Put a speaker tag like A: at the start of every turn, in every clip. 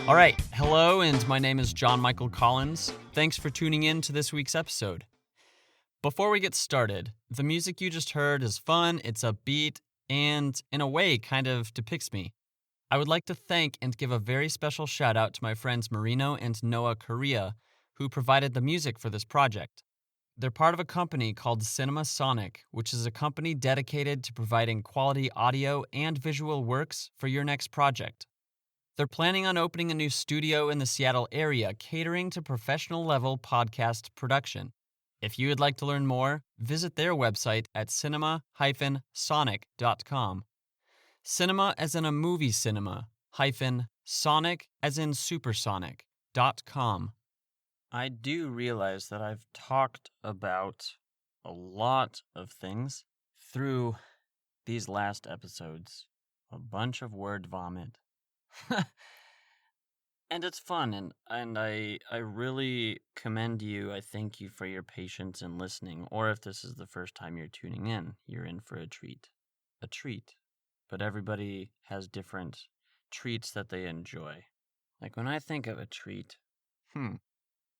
A: All right, hello, and my name is John Michael Collins. Thanks for tuning in to this week's episode. Before we get started, the music you just heard is fun, it's upbeat, and in a way kind of depicts me. I would like to thank and give a very special shout out to my friends Marino and Noah Correa, who provided the music for this project. They're part of a company called Cinema Sonic, which is a company dedicated to providing quality audio and visual works for your next project. They're planning on opening a new studio in the Seattle area catering to professional-level podcast production. If you would like to learn more, visit their website at cinema-sonic.com. Cinema as in a movie cinema, -sonic as in supersonic.com. I do realize that I've talked about a lot of things through these last episodes. A bunch of word vomit. And it's fun, and I really commend you. I thank you for your patience in listening, or if this is the first time you're tuning in, you're in for a treat. A treat. But everybody has different treats that they enjoy. Like when I think of a treat, I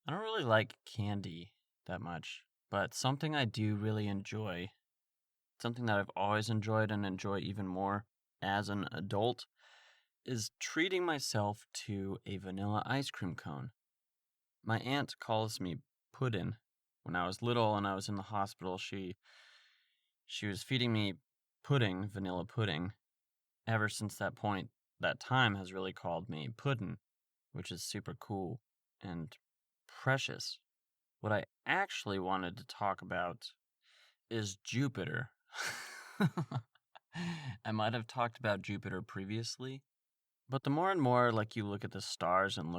A: don't really like candy that much, but something I do really enjoy, something that I've always enjoyed and enjoy even more as an adult, is treating myself to a vanilla ice cream cone. My aunt calls me Puddin'. When I was little and I was in the hospital, she was feeding me pudding, vanilla pudding. Ever since that point, that time has really called me Puddin', which is super cool and precious. What I actually wanted to talk about is Jupiter. I might have talked about Jupiter previously, but the more and more you look at the stars and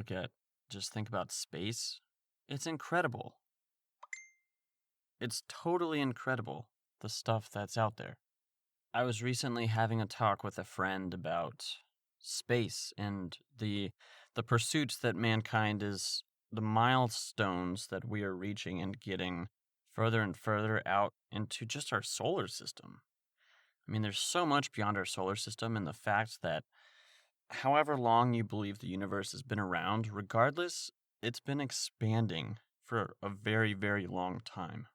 A: just think about space, it's incredible. It's totally incredible, the stuff that's out there. I was recently having a talk with a friend about space and the pursuits that mankind is, the milestones that we are reaching and getting further and further out into just our solar system. I mean, there's so much beyond our solar system, and the fact that however long you believe the universe has been around, regardless, it's been expanding for a very, very long time.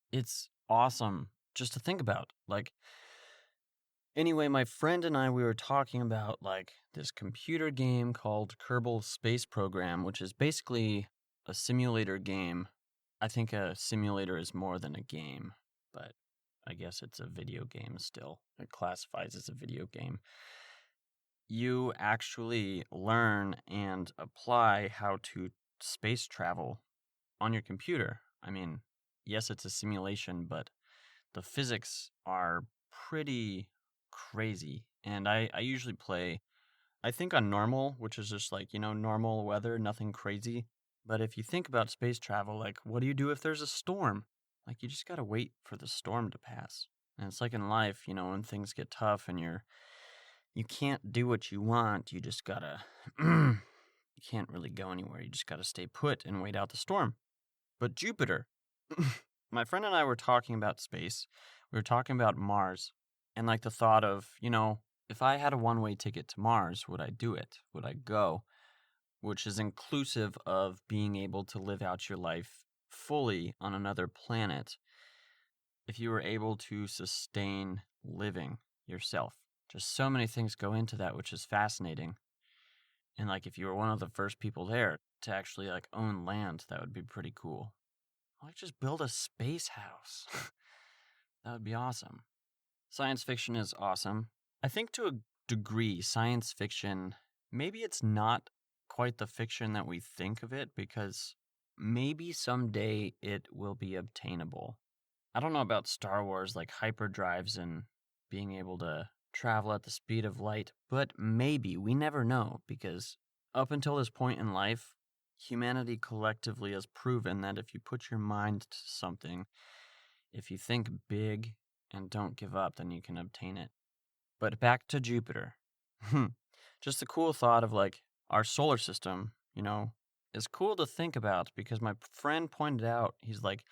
A: It's awesome just to think about. Anyway, my friend and I, we were talking about this computer game called Kerbal Space Program, which is basically a simulator game. I think a simulator is more than a game, but I guess it's a video game still. It classifies as a video game. You actually learn and apply how to space travel on your computer. I mean, yes, it's a simulation, but the physics are pretty crazy. And I usually play, I think on normal, which is just normal weather, nothing crazy. But if you think about space travel, what do you do if there's a storm? You just gotta wait for the storm to pass. And it's like in life, when things get tough and you can't do what you want, you just gotta, you can't really go anywhere. You just gotta stay put and wait out the storm. But Jupiter, my friend and I were talking about space. We were talking about Mars and the thought of, if I had a one-way ticket to Mars, would I do it? Would I go? Which is inclusive of being able to live out your life fully on another planet if you were able to sustain living yourself. Just so many things go into that, which is fascinating. And if you were one of the first people there to actually own land, that would be pretty cool. Just build a space house. That would be awesome. Science fiction is awesome. I think to a degree, science fiction, maybe it's not quite the fiction that we think of it, because maybe someday it will be obtainable. I don't know about Star Wars, hyperdrives and being able to travel at the speed of light, but maybe, we never know, because up until this point in life, humanity collectively has proven that if you put your mind to something, if you think big and don't give up, then you can obtain it. But back to Jupiter. Just the cool thought of our solar system, is cool to think about, because my friend pointed out, he's like,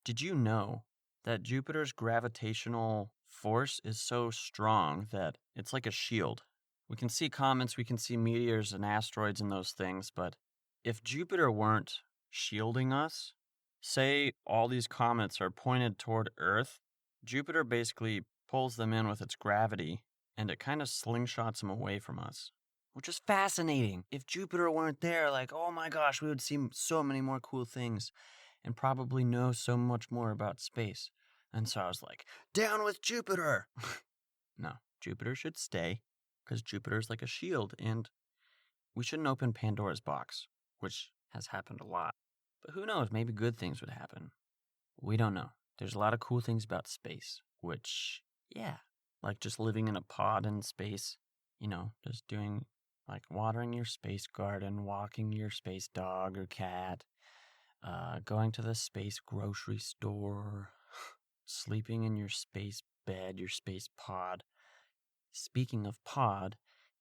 A: did you know that Jupiter's gravitational force is so strong that it's like a shield. We can see comets, we can see meteors and asteroids and those things, but if Jupiter weren't shielding us, say all these comets are pointed toward Earth, Jupiter basically pulls them in with its gravity, and it kind of slingshots them away from us, which is fascinating. If Jupiter weren't there, like, oh my gosh, we would see so many more cool things and probably know so much more about space. And so I was like, down with Jupiter! No, Jupiter should stay, because Jupiter's like a shield, and we shouldn't open Pandora's box, which has happened a lot. But who knows, maybe good things would happen. We don't know. There's a lot of cool things about space, which, yeah, like just living in a pod in space, just doing, like watering your space garden, walking your space dog or cat, going to the space grocery store, sleeping in your space bed, your space pod. Speaking of pod,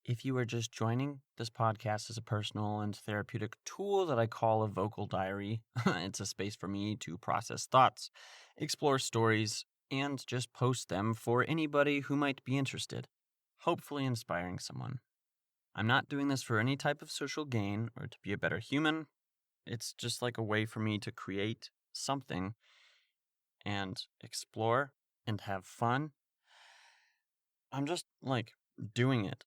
A: if you are just joining, this podcast is a personal and therapeutic tool that I call a vocal diary. It's a space for me to process thoughts, explore stories, and just post them for anybody who might be interested, hopefully inspiring someone. I'm not doing this for any type of social gain or to be a better human. It's just like a way for me to create something and explore and have fun. I'm just like doing it.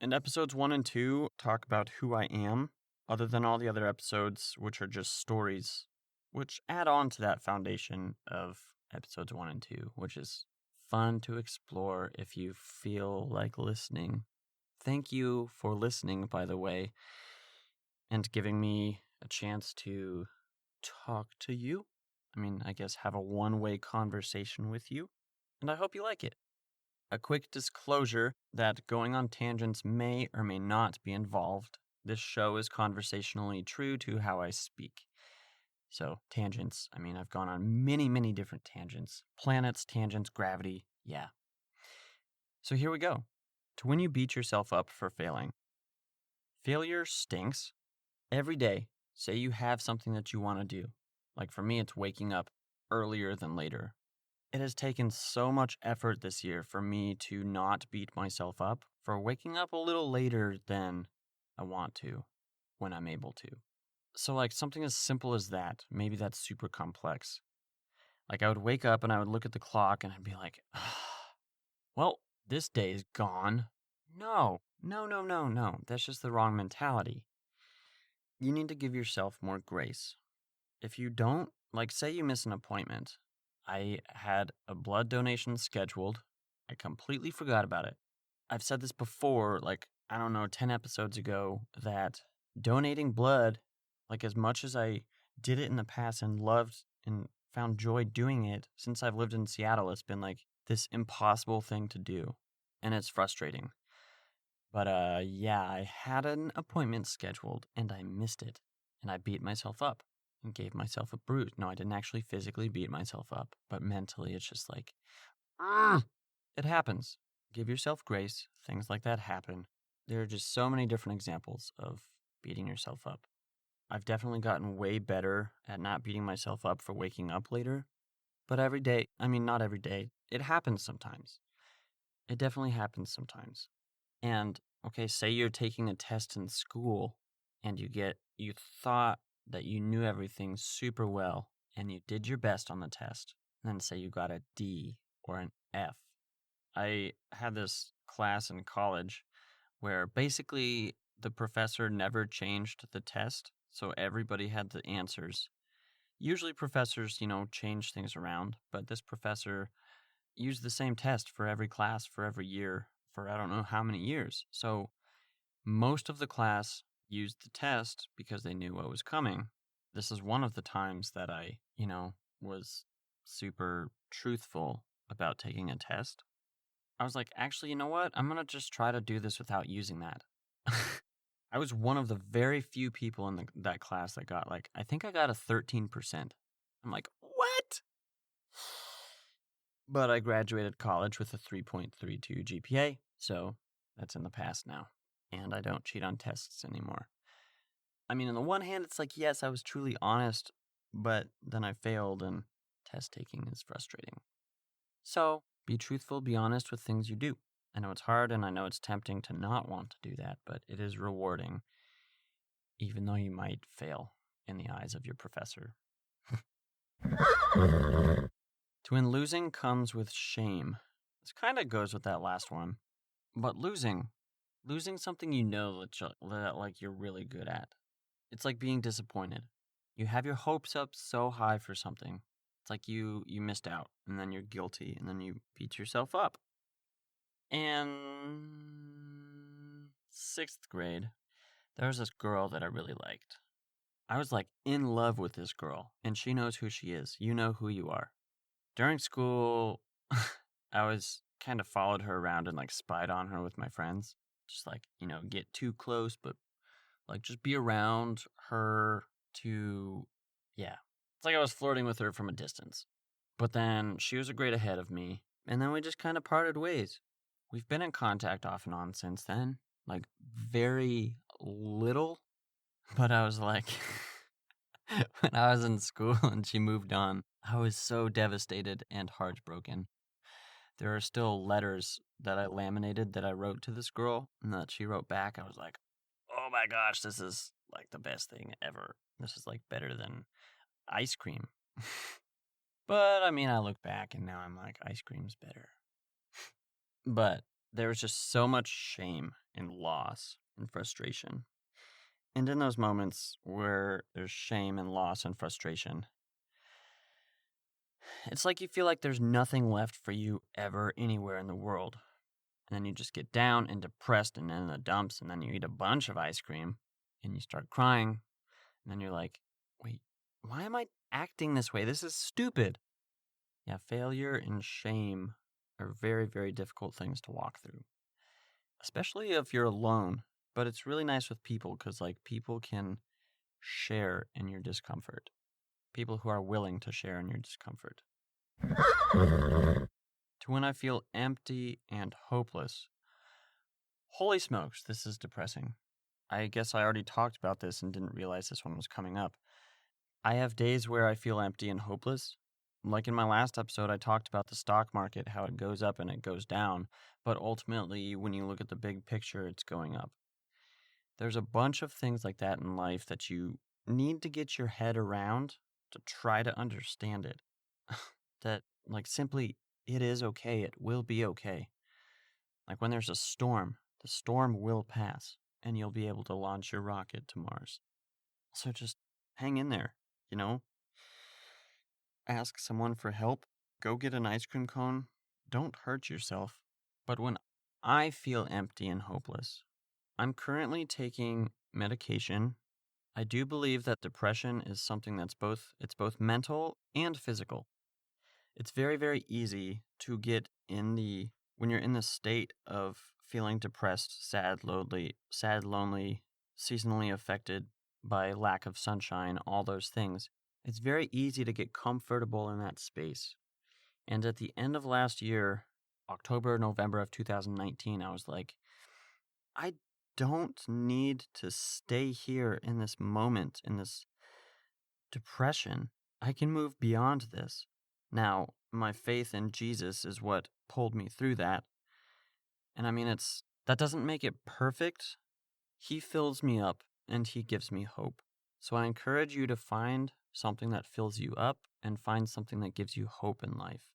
A: And episodes 1 and 2 talk about who I am, other than all the other episodes, which are just stories, which add on to that foundation of episodes 1 and 2, which is fun to explore if you feel like listening. Thank you for listening, by the way, and giving me a chance to talk to you. I guess have a one-way conversation with you, and I hope you like it. A quick disclosure that going on tangents may or may not be involved. This show is conversationally true to how I speak. So, tangents. I've gone on many, many different tangents. Planets, tangents, gravity, yeah. So here we go. To when you beat yourself up for failing. Failure stinks. Every day, say you have something that you want to do. Like for me, it's waking up earlier than later. It has taken so much effort this year for me to not beat myself up for waking up a little later than I want to when I'm able to. So like something as simple as that, maybe that's super complex. Like I would wake up and I would look at the clock and I'd be like, well, this day is gone. No. That's just the wrong mentality. You need to give yourself more grace. If you don't, like say you miss an appointment. I had a blood donation scheduled. I completely forgot about it. I've said this before, 10 episodes ago, that donating blood, like as much as I did it in the past and loved and found joy doing it, since I've lived in Seattle, it's been like this impossible thing to do. And it's frustrating. But I had an appointment scheduled and I missed it. And I beat myself up and gave myself a bruise. No, I didn't actually physically beat myself up, but mentally it's just like, it happens. Give yourself grace. Things like that happen. There are just so many different examples of beating yourself up. I've definitely gotten way better at not beating myself up for waking up later. But not every day. It happens sometimes. It definitely happens sometimes. And, okay, say you're taking a test in school and you thought that you knew everything super well and you did your best on the test. And then say you got a D or an F. I had this class in college where basically the professor never changed the test, so everybody had the answers. Usually professors, change things around, but this professor used the same test for every class for every year for I don't know how many years. So most of the class used the test because they knew what was coming. This is one of the times that I, was super truthful about taking a test. I was like, actually, you know what? I'm going to just try to do this without using that. I was one of the very few people in that class that got I think I got a 13%. I'm like, what? But I graduated college with a 3.32 GPA, so that's in the past now. And I don't cheat on tests anymore. On the one hand, it's like, yes, I was truly honest, but then I failed, and test taking is frustrating. So, be truthful, be honest with things you do. I know it's hard and I know it's tempting to not want to do that, but it is rewarding, even though you might fail in the eyes of your professor. To win losing comes with shame. This kind of goes with that last one. But losing something you know that like you're really good at. It's like being disappointed. You have your hopes up so high for something. It's like you missed out, and then you're guilty, and then you beat yourself up. And 6th grade, there was this girl that I really liked. I was like in love with this girl, and she knows who she is. You know who you are. During school, I was kind of followed her around and like spied on her with my friends. Just like, get too close, but like just be around her to, yeah. It's like I was flirting with her from a distance. But then she was a grade ahead of me, and then we just kind of parted ways. We've been in contact off and on since then, like very little, but I was like, when I was in school and she moved on, I was so devastated and heartbroken. There are still letters that I laminated that I wrote to this girl and that she wrote back. I was like, oh my gosh, this is like the best thing ever. This is like better than ice cream. But I mean, I look back and now I'm like, ice cream's better. But there was just so much shame and loss and frustration. And in those moments where there's shame and loss and frustration, it's like you feel like there's nothing left for you ever anywhere in the world. And then you just get down and depressed and in the dumps, and then you eat a bunch of ice cream and you start crying. And then you're like, wait, why am I acting this way? This is stupid. Yeah, failure and shame are very, very difficult things to walk through, especially if you're alone. But it's really nice with people because, like, people can share in your discomfort. People who are willing to share in your discomfort. To when I feel empty and hopeless. Holy smokes, this is depressing. I guess I already talked about this and didn't realize this one was coming up. I have days where I feel empty and hopeless. Like in my last episode, I talked about the stock market, how it goes up and it goes down, but ultimately, when you look at the big picture, it's going up. There's a bunch of things like that in life that you need to get your head around to try to understand it. That, like, simply, it is okay. It will be okay. Like when there's a storm, the storm will pass, and you'll be able to launch your rocket to Mars. So just hang in there, you know? Ask someone for help. Go get an ice cream cone. Don't hurt yourself. But when I feel empty and hopeless, I'm currently taking medication. I do believe that depression is something that's both mental and physical. It's very, very easy to get when you're in the state of feeling depressed, sad, lonely, seasonally affected by lack of sunshine, all those things. It's very easy to get comfortable in that space. And at the end of last year, October, November of 2019, I was like, I don't need to stay here in this moment, in this depression. I can move beyond this. Now, my faith in Jesus is what pulled me through that. And I mean, that doesn't make it perfect. He fills me up and he gives me hope. So I encourage you to find something that fills you up and find something that gives you hope in life.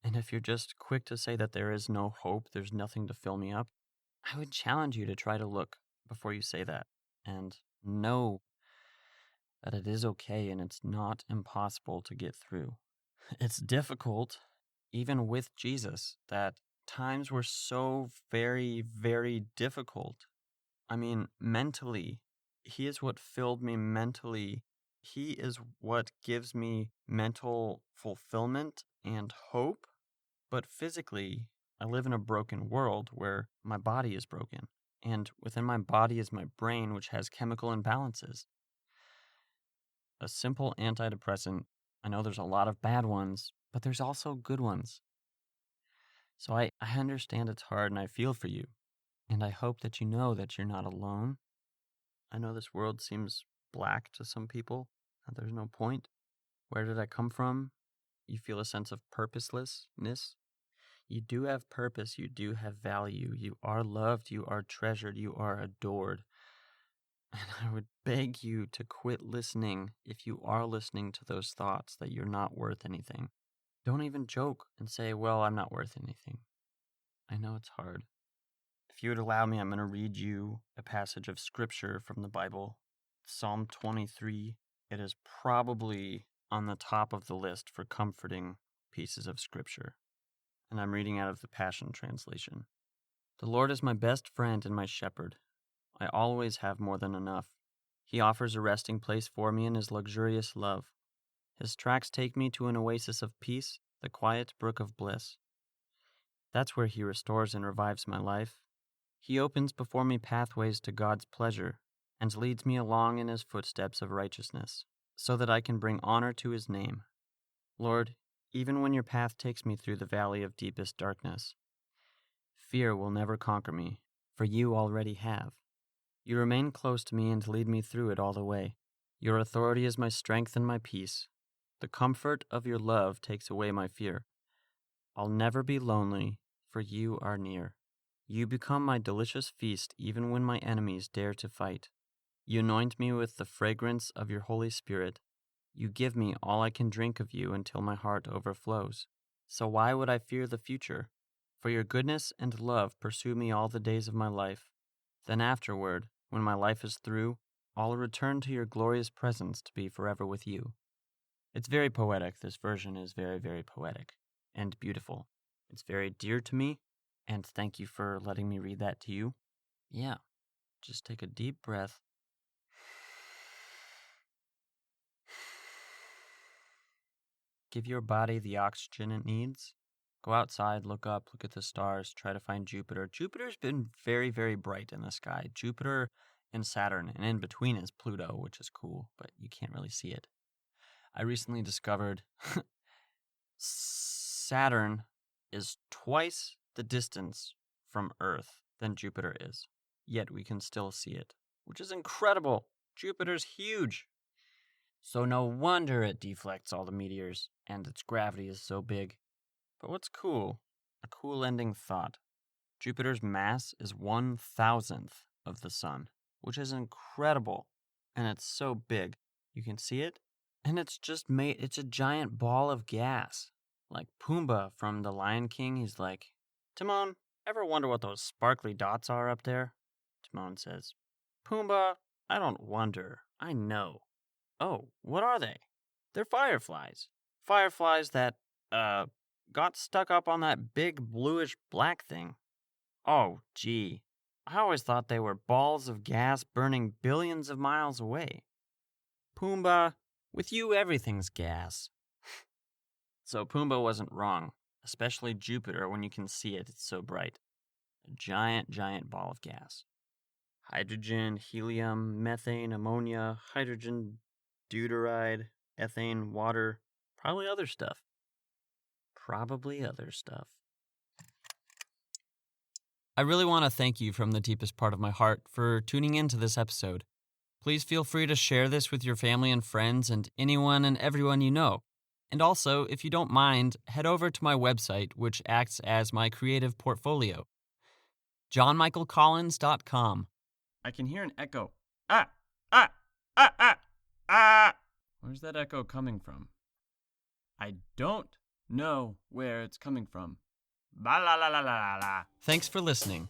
A: And if you're just quick to say that there is no hope, there's nothing to fill me up, I would challenge you to try to look before you say that and know that it is okay and it's not impossible to get through. It's difficult, even with Jesus, that times were so very, very difficult. I mean, mentally, he is what filled me mentally. He is what gives me mental fulfillment and hope. But physically, I live in a broken world where my body is broken. And within my body is my brain, which has chemical imbalances. A simple antidepressant, I know there's a lot of bad ones, but there's also good ones. So I understand it's hard and I feel for you. And I hope that you know that you're not alone. I know this world seems black to some people, that there's no point. Where did I come from? You feel a sense of purposelessness. You do have purpose. You do have value. You are loved. You are treasured. You are adored. And I would beg you to quit listening if you are listening to those thoughts that you're not worth anything. Don't even joke and say, well, I'm not worth anything. I know it's hard. If you would allow me, I'm going to read you a passage of scripture from the Bible. Psalm 23. It is probably on the top of the list for comforting pieces of scripture. And I'm reading out of the Passion Translation. The Lord is my best friend and my shepherd. I always have more than enough. He offers a resting place for me in his luxurious love. His tracks take me to an oasis of peace, the quiet brook of bliss. That's where he restores and revives my life. He opens before me pathways to God's pleasure and leads me along in his footsteps of righteousness, so that I can bring honor to his name. Lord, even when your path takes me through the valley of deepest darkness, fear will never conquer me, for you already have. You remain close to me and lead me through it all the way. Your authority is my strength and my peace. The comfort of your love takes away my fear. I'll never be lonely, for you are near. You become my delicious feast even when my enemies dare to fight. You anoint me with the fragrance of your Holy Spirit. You give me all I can drink of you until my heart overflows. So why would I fear the future? For your goodness and love pursue me all the days of my life. Then afterward, when my life is through, I'll return to your glorious presence to be forever with you. It's very poetic. This version is very, very poetic and beautiful. It's very dear to me, and thank you for letting me read that to you. Yeah, just take a deep breath. Give your body the oxygen it needs. Go outside, look up, look at the stars, try to find Jupiter. Jupiter's been very, very bright in the sky. Jupiter and Saturn, and in between is Pluto, which is cool, but you can't really see it. I recently discovered Saturn is twice the distance from Earth than Jupiter is, yet we can still see it, which is incredible. Jupiter's huge. So no wonder it deflects all the meteors, and its gravity is so big. But what's cool, a cool ending thought, Jupiter's mass is 1,000th of the Sun, which is incredible, and it's so big. You can see it, and it's a giant ball of gas. Like Pumbaa from The Lion King, he's like, Timon, ever wonder what those sparkly dots are up there? Timon says, Pumbaa, I don't wonder, I know. Oh, what are they? They're fireflies. Fireflies that, got stuck up on that big bluish black thing. Oh, gee. I always thought they were balls of gas burning billions of miles away. Pumbaa, with you everything's gas. So Pumbaa wasn't wrong, especially Jupiter when you can see it, it's so bright. A giant, giant ball of gas. Hydrogen, helium, methane, ammonia, hydrogen, deuteride, ethane, water, probably other stuff. I really want to thank you from the deepest part of my heart for tuning into this episode. Please feel free to share this with your family and friends and anyone and everyone you know. And also, if you don't mind, head over to my website, which acts as my creative portfolio, johnmichaelcollins.com. I can hear an echo. Where's that echo coming from? I don't know where it's coming from. Ba la la la la la. Thanks for listening.